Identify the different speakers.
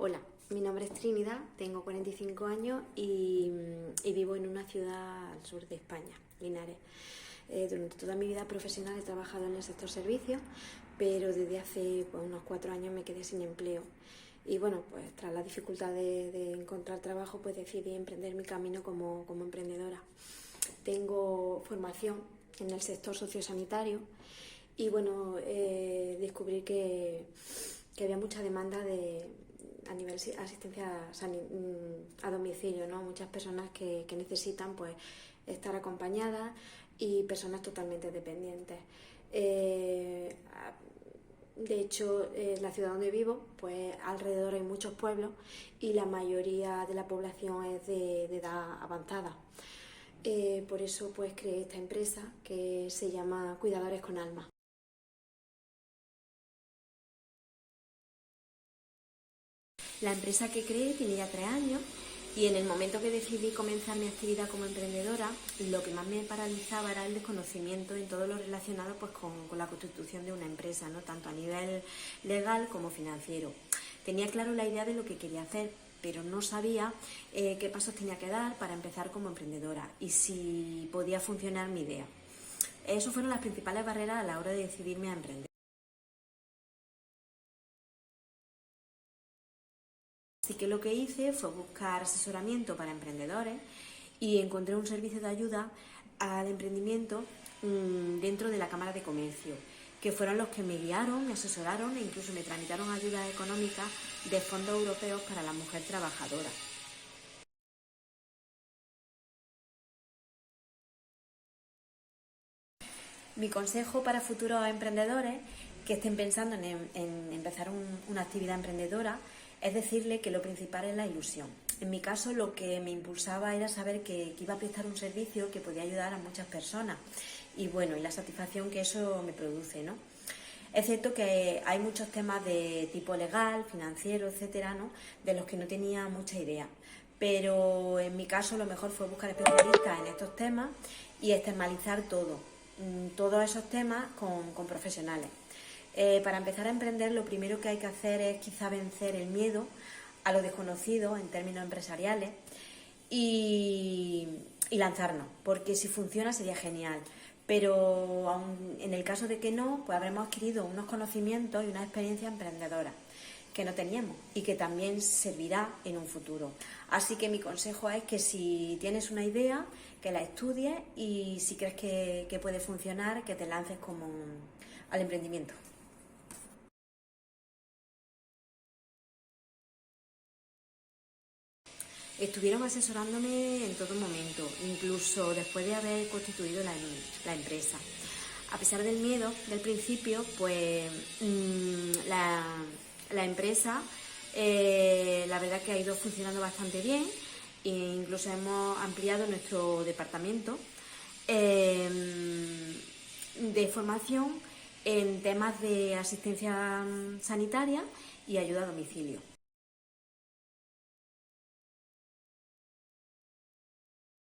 Speaker 1: Hola, mi nombre es Trinidad, tengo 45 años y vivo en una ciudad al sur de España, Linares. Durante toda mi vida profesional he trabajado en el sector servicios, pero desde hace unos 4 años me quedé sin empleo. Y bueno, pues tras la dificultad de encontrar trabajo, pues decidí emprender mi camino como emprendedora. Tengo formación en el sector sociosanitario y bueno, descubrí que había mucha demanda a nivel asistencia a domicilio, ¿no? Muchas personas que necesitan pues estar acompañadas y personas totalmente dependientes. De hecho, la ciudad donde vivo, pues alrededor hay muchos pueblos y la mayoría de la población es de edad avanzada. Por eso pues creé esta empresa que se llama Cuidadores con Alma. La empresa que creé tiene ya 3 años y en el momento que decidí comenzar mi actividad como emprendedora, lo que más me paralizaba era el desconocimiento en todo lo relacionado pues, con la constitución de una empresa, ¿no? Tanto a nivel legal como financiero. Tenía claro la idea de lo que quería hacer, pero no sabía qué pasos tenía que dar para empezar como emprendedora y si podía funcionar mi idea. Esas fueron las principales barreras a la hora de decidirme a emprender. Así que lo que hice fue buscar asesoramiento para emprendedores y encontré un servicio de ayuda al emprendimiento dentro de la Cámara de Comercio, que fueron los que me guiaron, me asesoraron e incluso me tramitaron ayudas económicas de fondos europeos para la mujer trabajadora. Mi consejo para futuros emprendedores que estén pensando en empezar una actividad emprendedora es decirle que lo principal es la ilusión. En mi caso lo que me impulsaba era saber que iba a prestar un servicio que podía ayudar a muchas personas y bueno, y la satisfacción que eso me produce, ¿no? Es cierto que hay muchos temas de tipo legal, financiero, etcétera, ¿no? De los que no tenía mucha idea. Pero en mi caso lo mejor fue buscar especialistas en estos temas y externalizar todos esos temas con profesionales. Para empezar a emprender lo primero que hay que hacer es quizá vencer el miedo a lo desconocido en términos empresariales y lanzarnos, porque si funciona sería genial. Pero aun en el caso de que no, pues habremos adquirido unos conocimientos y una experiencia emprendedora que no teníamos y que también servirá en un futuro. Así que mi consejo es que si tienes una idea, que la estudies y si crees que puede funcionar, que te lances al emprendimiento. Estuvieron asesorándome en todo momento, incluso después de haber constituido la empresa. A pesar del miedo del principio, pues la empresa la verdad que ha ido funcionando bastante bien e incluso hemos ampliado nuestro departamento de formación en temas de asistencia sanitaria y ayuda a domicilio.